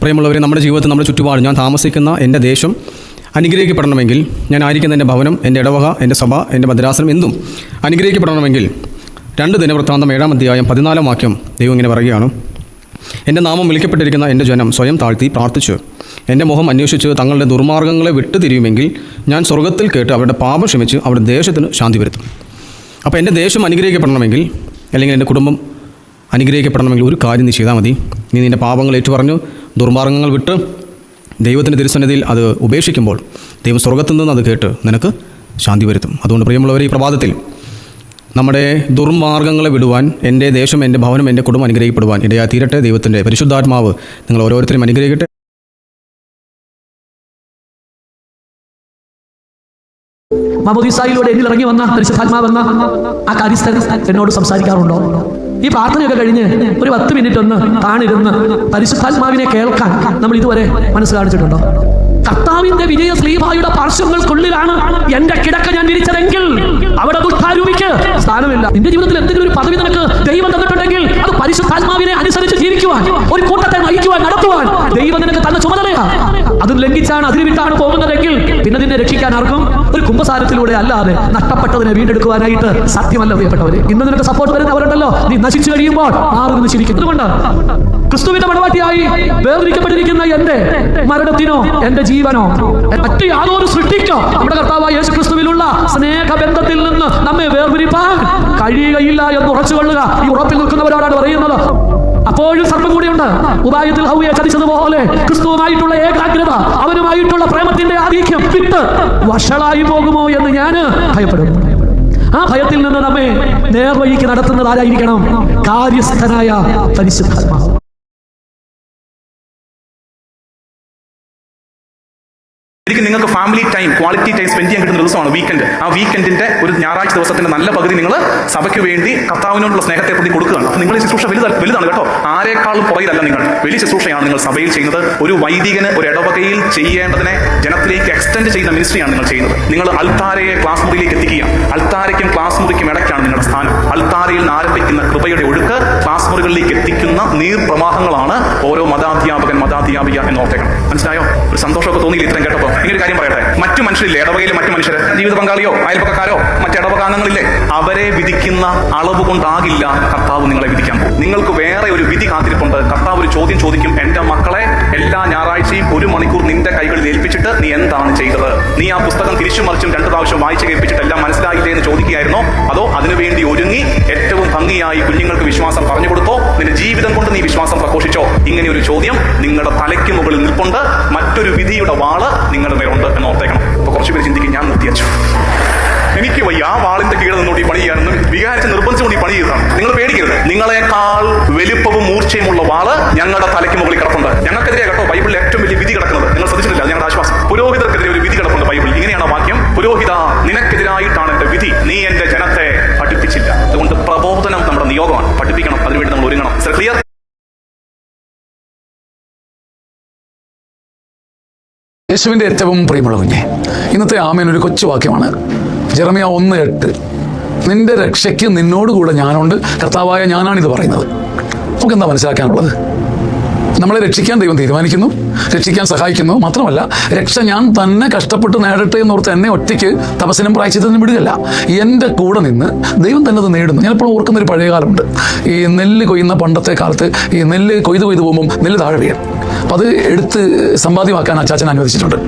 പ്രിയമുള്ളവരെ, നമ്മുടെ ജീവിതത്തിൽ നമ്മുടെ ചുറ്റുപാട് ഞാൻ താമസിക്കുന്ന എൻ്റെ ദേശം അനുഗ്രഹിക്കപ്പെടണമെങ്കിൽ, ഞാൻ ആയിരിക്കുന്ന എൻ്റെ ഭവനം, എൻ്റെ ഇടവക, എൻ്റെ സഭ, എൻ്റെ ഭദ്രാസനം എന്തും അനുഗ്രഹിക്കപ്പെടണമെങ്കിൽ 2 ദിനവൃത്താന്തം 7-ാം അധ്യായം 14-ാം വാക്യം ദൈവം ഇങ്ങനെ പറയുകയാണ്: എൻ്റെ നാമം വിളിക്കപ്പെട്ടിരിക്കുന്ന എൻ്റെ ജനം സ്വയം താഴ്ത്തി പ്രാർത്ഥിച്ച് എൻ്റെ മുഖം അന്വേഷിച്ച് തങ്ങളുടെ ദുർമാർഗ്ഗങ്ങളെ വിട്ടുതിരിയുമെങ്കിൽ ഞാൻ സ്വർഗ്ഗത്തിൽ കേട്ട് അവരുടെ പാപം ക്ഷമിച്ച് അവരുടെ ദേശത്തിന് ശാന്തി വരുത്തും. അപ്പോൾ എൻ്റെ ദേശം അനുഗ്രഹിക്കപ്പെടണമെങ്കിൽ, അല്ലെങ്കിൽ എൻ്റെ കുടുംബം അനുഗ്രഹിക്കപ്പെടണമെങ്കിൽ ഒരു കാര്യം നീ ചെയ്താൽ മതി. നീ നിൻ്റെ പാപങ്ങൾ ഏറ്റുപറഞ്ഞു ദുർമാർഗ്ഗങ്ങൾ വിട്ട് ദൈവത്തിൻ്റെ തിരുസന്നിധിയിൽ അത് ഉപേക്ഷിക്കുമ്പോൾ ദൈവം സ്വർഗ്ഗത്തിൽ നിന്ന് അത് കേട്ട് നിനക്ക് ശാന്തി വരുത്തും. അതുകൊണ്ട് പ്രിയമുള്ളവരെ, ഈ പ്രഭാതത്തിൽ നമ്മുടെ ദുർമാർഗ്ഗങ്ങളെ വിടുവാൻ, എൻ്റെ ദേശം, എൻ്റെ ഭവനം, എൻ്റെ കുടുംബം അനുഗ്രഹിക്കപ്പെടുവാൻ ഇടയായി തീരട്ടെ. ദൈവത്തിൻ്റെ പരിശുദ്ധാത്മാവ് നിങ്ങൾ ഓരോരുത്തരും അനുഗ്രഹിക്കട്ടെ. മാമോദീസായിലൂടെ എന്നിൽ ഇറങ്ങി വന്ന പരിശുദ്ധാത്മാവെന്ന ആ കാര്യസ്ഥൻ എന്നോട് സംസാരിക്കാറുണ്ടോ? ഈ പ്രാർത്ഥനയൊക്കെ കഴിഞ്ഞ് ഒരു 10 മിനിറ്റ് ഒന്ന് താണിരുന്ന് പരിശുദ്ധാത്മാവിനെ കേൾക്കാൻ നമ്മൾ ഇതുവരെ മനസ്സ് കാണിച്ചിട്ടുണ്ടോ? കർത്താവിന്റെ വിജയ ശ്ലീഹായുടെ പാർശ്വങ്ങൾക്കുള്ളിലാണ് എന്റെ കിടക്ക ഞാൻ വിരിച്ചതെങ്കിൽ അവിടെ ദുഷ്ടാരൂപിക്ക് സ്ഥാനമില്ല. നിന്റെ ജീവിതത്തിൽ എന്തെങ്കിലും ഒരു പദവി നിനക്ക് ദൈവം തന്നിട്ടുണ്ടെങ്കിൽ അത് പരിശുദ്ധാത്മാവിനെ അനുസരിച്ച് ജീവിക്കുവാൻ, ഒരു കൂട്ടത്തെ നയിക്കുവാൻ, നടത്തുവാൻ ദൈവം നിനക്ക് തന്ന ചുമതലയാണ്. അതും ലംഘിച്ചാണ്, അതിരുവിട്ടാണ് പോകുന്നതെങ്കിൽ പിന്നെ നിന്നെ രക്ഷിക്കാൻ ആർക്കും ഒരു കുംഭസാരത്തിലൂടെ അല്ലാതെ നഷ്ടപ്പെട്ടതിനെ വീണ്ടെടുക്കുവാനായിട്ട് സാധ്യമല്ല. പ്രിയപ്പെട്ടവരെ, ഇന്ന് നിനക്ക് സപ്പോർട്ട് വരുന്നവരുണ്ടല്ലോ, നീ നശിച്ചു കഴിയുമ്പോൾ മാറി നിന്ന് ചിരിക്കും. അതുകൊണ്ട് ക്രിസ്തുവിന്റെ മണവാട്ടിയായി വേർതിരിക്കപ്പെട്ടിരിക്കുന്ന എന്റെ മരണത്തിനോ എന്റെ ജീവനോ മറ്റു യാതൊരു സൃഷ്ടിക്കോ നമ്മുടെ കർത്താവായ യേശു ക്രിസ്തുവിലുള്ള സ്നേഹബന്ധത്തിൽ നിന്ന് നമ്മെ വേർതിരിപ്പാൻ കഴിയുകയില്ല എന്ന് ഉറച്ചുകൊള്ളുക. ഈ ഉറപ്പിൽ നിൽക്കുന്നവരോടാണ് പറയുന്നത്. അപ്പോഴും സർപ്പം കൂടിയുണ്ട്. ഉപായത്തിൽ ഹൗവയെ ചതിച്ചതുപോലെ ക്രിസ്തുവുമായിട്ടുള്ള ഏകാഗ്രത, അവനുമായിട്ടുള്ള പ്രേമത്തിന്റെ ആധിക്യം വിട്ട് വഷളായി പോകുമോ എന്ന് ഞാൻ ഭയപ്പെടുന്നു. ആ ഭയത്തിൽ നിന്ന് നമ്മെ നേർവഴിക്ക് നടത്തുന്നത് ആരായിരിക്കണം? കാര്യസ്ഥനായ പരിശുദ്ധാത്മാവ്. ശരിക്കും നിങ്ങൾക്ക് family time, quality time spend ചെയ്യാൻ കിട്ടുന്ന ദിവസമാണ് വീക്കെൻഡ്. ആ വീക്കെൻഡിന്റെ ഒരു ഞായറാഴ്ച ദിവസത്തിന്റെ നല്ല പകുതി നിങ്ങൾ സഭയ്ക്ക് വേണ്ടി കർത്താവിനോടുള്ള സ്നേഹത്തെ പ്രതി കൊടുക്കുകയാണ്. അപ്പോൾ നിങ്ങൾ ശുശ്രൂഷ വലുതാണ് കേട്ടോ. ആരെക്കാളും പുറകിലല്ല നിങ്ങൾ. വലിയ ശുശ്രൂഷയാണ് നിങ്ങൾ സഭയിൽ ചെയ്യുന്നത്. ഒരു വൈദികന് ഒരു ഇടവകയിൽ ചെയ്യേണ്ടതിനെ ജനത്തിലേക്ക് എക്സ്റ്റെൻഡ് ചെയ്യുന്ന മിനിസ്ട്രിയാണ് നിങ്ങൾ ചെയ്യുന്നത്. നിങ്ങൾ അൾത്താരയെ ക്ലാസ് മുറിയിലേക്ക് എത്തിക്കുക. അൾത്താരയ്ക്കും ക്ലാസ് മുറിക്കും ഇടയ്ക്കാണ് നിങ്ങളുടെ സ്ഥാനം. അൾത്താരയിൽ നിന്ന് ആരംഭിക്കുന്ന കൃപയുടെ ഒഴുക്ക് ക്ലാസ് മുറികളിലേക്ക് എത്തിക്കുന്ന നീർപ്രവാഹങ്ങളാണ് ഓരോ മതാധ്യാപിക എന്ന് ഓർത്തേക്കണം. മനസ്സിലായോ? ഒരു സന്തോഷമൊക്കെ തോന്നിയില്ല ഇത്രയും കേട്ടപ്പോൾ? ഇങ്ങനെ കാര്യം പറയട്ടെ, മറ്റു മനുഷ്യരില്ലേ, ഇടവകയിലെ മറ്റു മനുഷ്യർ, ജീവിത പങ്കാളിയോ അയൽപ്പക്കാരോ മറ്റു ഇടവകാംഗങ്ങളില്ലേ, അവരെ വിധിക്കുന്ന അളവ് കൊണ്ടാകില്ല കർത്താവ് നിങ്ങളെ വിധിക്കാൻ പോകും. നിങ്ങൾക്ക് വേറെ ഒരു വിധി കാത്തിരിപ്പുണ്ട്. കർത്താവ് ഒരു ചോദ്യം ചോദിക്കും: എന്റെ മക്കളെ എല്ലാ ഞായറാഴ്ചയും 1 മണിക്കൂർ നിന്റെ കൈകളിൽ ഏൽപ്പിച്ചിട്ട് നീ എന്താണ് ചെയ്തത്? നീ ആ പുസ്തകം തിരിച്ചും മറിച്ചും 2 പ്രാവശ്യം വായിച്ച് കേൾപ്പിച്ചിട്ട് എല്ലാം മനസ്സിലായില്ലേ എന്ന് ചോദിക്കുകയായിരുന്നോ? അതോ അതിനുവേണ്ടി ഒരുങ്ങി ഏറ്റവും ഭംഗിയായി കുഞ്ഞുങ്ങൾക്ക് വിശ്വാസം പറഞ്ഞു കൊടുത്തോ? നിന്റെ ജീവിതം കൊണ്ട് നീ വിശ്വാസം പ്രഘോഷിച്ചോ? ഇങ്ങനെ ഒരു ചോദ്യം നിങ്ങളുടെ തലയ്ക്ക് മുകളിൽ നിൽപ്പുണ്ട്. മറ്റൊരു വിധിയുടെ വാള് നിങ്ങളുടെ മേലുണ്ട് എന്ന് ഓർത്തേക്കണം. അപ്പൊ കുറച്ചുപേര് ചിന്തിക്കും, ഞാൻ നിർത്തിയച്ചു, എനിക്ക് വയ്യ, ആ വാളിന്റെ കീഴിൽ നിന്നോട്ട് ഈ പണി ചെയ്യാനെന്ന് വിചാരിച്ച് നിർബന്ധിച്ചുകൊണ്ട് ഈ പണി ചെയ്തതാണ്. നിങ്ങൾ പേടിക്കരുത്. നിങ്ങളെക്കാൾ വലിപ്പവും മൂർച്ചയുമുള്ള വാള് ഞങ്ങളുടെ തലയ്ക്ക് മുകളിൽ കിടപ്പുണ്ട്. ഞങ്ങൾക്കെതിരെ കേട്ടോ ബൈബിളിൽ ഏറ്റവും വലിയ വിധി കിടക്കുന്നത്. നിങ്ങൾ ശ്രദ്ധിച്ചിട്ടില്ല? ഞങ്ങളുടെ ആശ്വാസം. പുരോഹിതർക്കെതിരെ ഒരു വിധി കിടപ്പുണ്ട് ബൈബിളിൽ. ഇങ്ങനെയാണ് വാക്യം: പുരോഹിത, നിനക്കെതിരായിട്ടാണ് എന്റെ വിധി, നീ എന്റെ ജനത്തെ പഠിപ്പിച്ചില്ല. അതുകൊണ്ട് പ്രബോധനം നമ്മുടെ നിയോഗമാണ്. പഠിപ്പിക്കണം, അതിനുവേണ്ടി നമ്മൾ ഒരുങ്ങണം. ക്ലിയർ? യേശുവിൻ്റെ ഏറ്റവും പ്രിയമുള്ള കുഞ്ഞെ, ഇന്നത്തെ ആമേൻ ഒരു കൊച്ചു വാക്യമാണ്. ജെറമ്യാ 1:8. നിന്റെ രക്ഷയ്ക്ക് നിന്നോടുകൂടെ ഞാനുണ്ട്, കർത്താവായ ഞാനാണിത് പറയുന്നത്. നമുക്ക് എന്താ മനസ്സിലാക്കാനുള്ളത്? നമ്മളെ രക്ഷിക്കാൻ ദൈവം തീരുമാനിക്കുന്നു, രക്ഷിക്കാൻ സഹായിക്കുന്നു. മാത്രമല്ല, രക്ഷ ഞാൻ തന്നെ കഷ്ടപ്പെട്ട് നേടട്ടെ എന്നോർത്ത് എന്നെ ഒറ്റയ്ക്ക് തപസ്സിനും പ്രായശ്ചിത്തത്തിനും വിടുകയല്ല. എൻ്റെ കൂടെ നിന്ന് ദൈവം തന്നെ അത് നേടുന്നു. ഞാനിപ്പോൾ ഓർക്കുന്നൊരു പഴയകാലമുണ്ട്. ഈ നെല്ല് കൊയ്യുന്ന പണ്ടത്തെ കാലത്ത് ഈ നെല്ല് കൊയ്ത് പോകുമ്പം നെല്ല് താഴെ വീഴും. അപ്പോൾ അത് എടുത്ത് സമ്പാദ്യമാക്കാൻ അച്ചാച്ചൻ അനുവദിച്ചിട്ടുണ്ട്.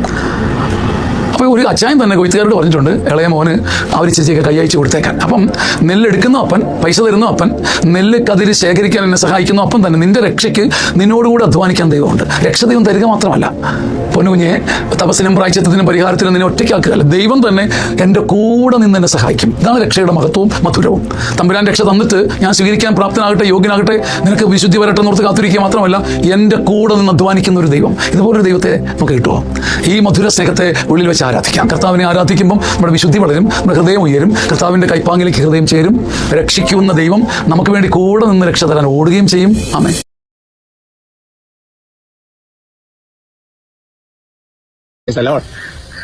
അപ്പോൾ ഒരു അച്ചായൻ തന്നെ കൊയ്ത്തുകാരോട് പറഞ്ഞിട്ടുണ്ട്, ഇളയ മോന് അവർ ചേച്ചിയൊക്കെ കൈയച്ചു കൊടുത്തേക്കാൻ. അപ്പം നെല്ലെടുക്കുന്ന അപ്പൻ, പൈസ തരുന്ന അപ്പൻ, നെല്ല് കതിര് ശേഖരിക്കാൻ എന്നെ സഹായിക്കുന്ന അപ്പം തന്നെ നിന്റെ രക്ഷയ്ക്ക് നിന്നോടുകൂടെ അധ്വാനിക്കാൻ ദൈവമുണ്ട്. രക്ഷ ദൈവം തരിക മാത്രമല്ല, പൊന്നുകുഞ്ഞെ, തപസ്സിനും പ്രായശ്ചിത്തത്തിനും പരിഹാരത്തിനും നിന്നെ ഒറ്റയ്ക്കാക്കുകയല്ല, ദൈവം തന്നെ എൻ്റെ കൂടെ നിന്ന് എന്നെ സഹായിക്കും. ഇതാണ് രക്ഷയുടെ മഹത്വവും മധുരവും. തമ്പുരാൻ രക്ഷ തന്നിട്ട് ഞാൻ സ്വീകരിക്കാൻ പ്രാപ്തനാകട്ടെ, യോഗ്യനാകട്ടെ, നിനക്ക് വിശുദ്ധി വരട്ടെ എന്നോർത്ത് കാത്തിരിക്കുക മാത്രമല്ല, എൻ്റെ കൂടെ നിന്ന് അധ്വാനിക്കുന്ന ഒരു ദൈവം. ഇതുപോലൊരു ദൈവത്തെ നമുക്ക് കിട്ടുമോ? ഈ മധുര സ്നേഹത്തെ ഉള്ളിൽ വെച്ച് ആരാധിക്കാം. കർത്താവിനെ ആരാധിക്കുമ്പം നമ്മുടെ വിശുദ്ധി വളരും, നമ്മുടെ ഹൃദയം ഉയരും, കർത്താവിൻ്റെ കൈപ്പാങ്ങിലേക്ക് ഹൃദയം ചേരും. രക്ഷിക്കുന്ന ദൈവം നമുക്ക് വേണ്ടി കൂടെ നിന്ന് രക്ഷ തരാൻ ഓടുകയും ചെയ്യും. ആമേൻ.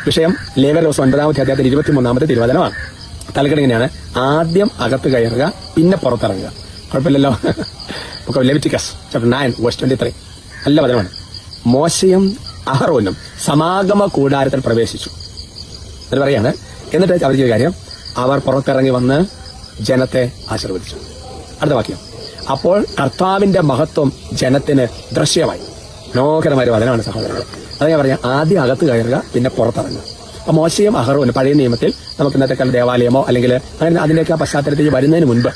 വിഷയം ലേവ്യർ 9-ാം അധ്യായത്തിൽ 23-ാമത്തെ തിരുവചനമാണ്. തലക്കെട്ട് ഇങ്ങനെയാണ്: ആദ്യം അകത്ത് കയറുക, പിന്നെ പുറത്തിറങ്ങുക. കുഴപ്പമില്ലല്ലോ. Leviticus chapter 9 verse 23. നല്ല വചനമാണ്. മോശയും അഹറോനും സമാഗമ കൂടാരത്തിൽ പ്രവേശിച്ചു എന്ന് പറയാണ്. എന്നിട്ട് അവർ ചെയ്ത കാര്യം, അവർ പുറത്തിറങ്ങി വന്ന് ജനത്തെ ആശീർവദിച്ചു. അടുത്ത വാക്യം, അപ്പോൾ കർത്താവിന്റെ മഹത്വം ജനത്തിന് ദൃശ്യമായി. മനോഹരമായ ഒരു വചനമാണ് സഹോദരങ്ങൾ. അത് ഞാൻ പറയാം, ആദ്യം അകത്ത് കയറുക, പിന്നെ പുറത്തിറങ്ങുക. അപ്പൊ മോശയും അഹറോനും പഴയ നിയമത്തിൽ നമുക്ക് ഇന്നത്തെ കാലം ദേവാലയമോ അല്ലെങ്കിൽ അങ്ങനെ അതിന്റെയൊക്കെ പശ്ചാത്തലത്തിൽ വരുന്നതിന് മുൻപ്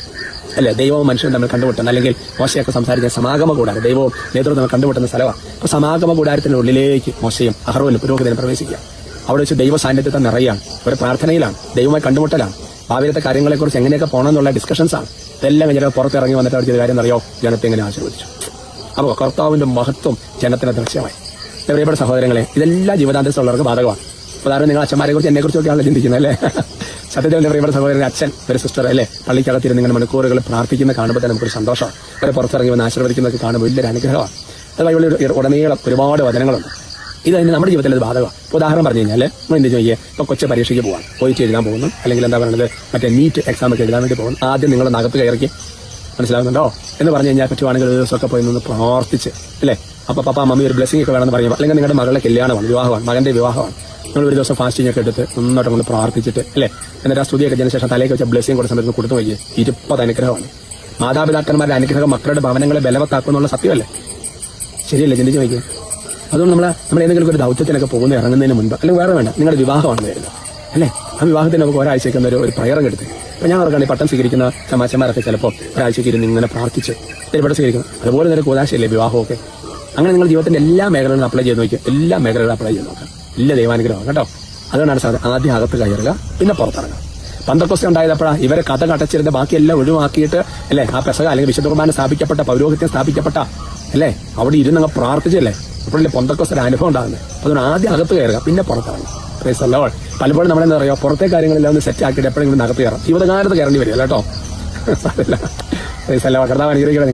അല്ലെ ദൈവവും മനുഷ്യനും തമ്മിൽ കണ്ടുമുട്ടുന്ന, അല്ലെങ്കിൽ മോശയൊക്കെ സംസാരിച്ച സമാഗമ കൂടാരം, ദൈവവും നേതൃത്വം തമ്മിൽ കണ്ടുമുട്ടുന്ന സ്ഥലമാണ്. അപ്പൊ സമാഗമ കൂടാരത്തിന്റെ ഉള്ളിലേക്ക് മോശയും അഹറോനും പുരോഹിതനും പ്രവേശിക്കുക. അവിടെ വെച്ച് ദൈവ സാന്നിധ്യത്തെ നിറയാണ്, ഒരു പ്രാർത്ഥനയിലാണ്, ദൈവമായി കണ്ടുമുട്ടലാണ്, ഭാവിയിലത്തെ കാര്യങ്ങളെക്കുറിച്ച് എങ്ങനെയൊക്കെ പോകണം എന്നുള്ള ഡിസ്കഷൻസ് ആണ്. ഇതെല്ലാം കഴിഞ്ഞാൽ പുറത്തിറങ്ങി വന്നിട്ട് അവർ ചെയ്ത കാര്യം അറിയോ, ജനത്തെ എങ്ങനെ ആശീർവദിച്ചു. അപ്പോൾ കർത്താവിന്റെ മഹത്വം ജനത്തിന് ദൃശ്യമായി. പ്രിയപ്പെട്ട സഹോദരങ്ങളെ, ഇതെല്ലാം ജീവിതാന്തസ്സുള്ളവർക്ക് ബാധകമാണ്. ഉദാഹരണം, നിങ്ങൾ അച്ഛന്മാരെ കുറിച്ച് എന്നെ കുറിച്ചൊക്കെയാണല്ലോ ചിന്തിക്കുന്നത് അല്ലേ? സത്യത്തിൽ പ്രിയപ്പെട്ട സഹോദരൻ, അച്ഛൻ, ഒരു സിസ്റ്റർ അല്ലേ, പള്ളിക്കകത്തിരുന്ന് ഇങ്ങനെ മണിക്കൂറുകൾ പ്രാർത്ഥിക്കുന്ന കാണുമ്പോൾ തന്നെ നമുക്കൊരു സന്തോഷമാണ്. അവരെ പുറത്തിറങ്ങി വന്ന് ആശീർവദിക്കുന്നതൊക്കെ കാണുമ്പോൾ വലിയൊരു അനുഗ്രഹമാണ്. അതുപോലെ ഉടനീളം ഒരുപാട് വചനങ്ങളുണ്ട്. ഇത് തന്നെ നമ്മുടെ ജീവിതത്തിൽ ഇത് ബാധകമാണ്. ഉദാഹരണം പറഞ്ഞു കഴിഞ്ഞാൽ നമ്മൾ എന്ത് ചെയ്യുക, ഇപ്പോൾ കൊച്ചു പരീക്ഷയ്ക്ക് പോകാൻ പോയിട്ട് എഴുതാൻ പോകുന്നു, അല്ലെങ്കിൽ എന്താ പറയുന്നത് മറ്റേ നീറ്റ് എക്സാം ഒക്കെ എഴുതാൻ വേണ്ടി പോകുന്നു. ആദ്യം നിങ്ങൾ നകത്ത് കയറിക്ക്, മനസ്സിലാകുന്നുണ്ടോ എന്ന് പറഞ്ഞു കഴിഞ്ഞാൽ പറ്റുവാണെങ്കിൽ ഒരു ദിവസമൊക്കെ പോയി നിന്ന് പ്രാർത്ഥിച്ച് അല്ലേ, അപ്പോൾ പപ്പ മമ്മി ഒരു ബ്ലെസ്സിംഗ് ഒക്കെ വേണമെന്ന് പറയുമ്പോൾ, അല്ലെങ്കിൽ നിങ്ങളുടെ മകളുടെ കല്യാണമാണ്, വിവാഹമാണ്, മകന്റെ വിവാഹമാണ്, നിങ്ങൾ ഒരു ദിവസം ഫാസ്റ്റിംഗ് ഒക്കെ എടുത്ത് മുന്നോട്ട് കൊണ്ട് പ്രാർത്ഥിച്ചിട്ട് അല്ലേ, എന്നിട്ട് ആ സ്തുതിയൊക്കെ കഴിഞ്ഞ ശേഷം തലേക്ക് വെച്ച ബ്ലെസ്സിംഗ് കൊടുത്ത സമയത്ത് കൊടുത്തു പോയി 20 അനുഗ്രഹമാണ്. മാതാപിതാക്കന്മാരുടെ അനുഗ്രഹം മക്കളുടെ ഭവനങ്ങളെ ബലവത്താക്കുന്നുള്ള സത്യമല്ലേ? ശരിയല്ലേ? ചിന്തിച്ച് നോക്കിയേ. അതുകൊണ്ട് നമ്മൾ ഏതെങ്കിലും ഒരു ദൗത്യത്തിനൊക്കെ പോകുന്ന ഇറങ്ങുന്നതിന് മുൻപ്, അല്ലെങ്കിൽ വേറെ വേണ്ട, നിങ്ങളുടെ വിവാഹമാണ് വരുന്നത് അല്ലേ, ആ വിവാഹത്തിന് നമുക്ക് ഒരാഴ്ചയ്ക്ക് ഒരു പ്രയർ എടുത്ത്, ഇപ്പം ഞാൻ ഓർക്കാണ് ഈ പട്ടം സ്വീകരിക്കുന്ന ചമാച്ചന്മാരൊക്കെ ചിലപ്പോൾ ഒരാഴ്ചയ്ക്ക് ഇരുന്ന് ഇങ്ങനെ പ്രാർത്ഥിച്ച് ഇവിടെ സ്വീകരിക്കുന്നു. അതുപോലെ തന്നെ കൂതാശയല്ലേ വിവാഹമൊക്കെ. അങ്ങനെ നിങ്ങൾ ജീവിതത്തിന്റെ എല്ലാ മേഖലകളും അപ്ലൈ ചെയ്ത് നോക്കുക, എല്ലാ മേഖലകളും അപ്ലൈ ചെയ്ത് നോക്കാം. എല്ലാ ദൈവാനുഗ്രഹം കേട്ടോ. അതുകൊണ്ടാണ് സാധനം ആദ്യം അകത്ത് കയറുക, പിന്നെ പുറത്തിറങ്ങുക. പന്തക്കൊസ്ത ഉണ്ടായപ്പോഴാണ് ഇവരെ കഥ കടച്ചിരുന്ന ബാക്കിയെല്ലാം ഒഴിവാക്കിയിട്ട് അല്ലേ, ആ പെസക അല്ലെങ്കിൽ വിശുദ്ധ കുർബാന സ്ഥാപിക്കപ്പെട്ട, പൗരോഹിത്യം സ്ഥാപിക്കപ്പെട്ട അല്ലേ, അവിടെ ഇരുന്നങ്ങ് പ്രാർത്ഥിച്ചല്ലേ, അപ്പോഴല്ലേ പൊന്തക്കൊസ്ത അനുഭവം ഉണ്ടാകുന്നത്. അതുകൊണ്ട് ആദ്യം അകത്ത് കയറുക, പിന്നെ പുറത്തിറങ്ങുക. പലപ്പോഴും നമ്മളെന്താ പറയുക, പുറത്തെ കാര്യങ്ങളെല്ലാം ഒന്ന് സെറ്റ് ആക്കിയിട്ട് എപ്പോഴെങ്കിലും അകത്ത് കയറാം. ജീവിതകാലത്ത് കയറേണ്ടി വരിക കേട്ടോ. കർത്താവ് അനുഗ്രഹിക്കണം.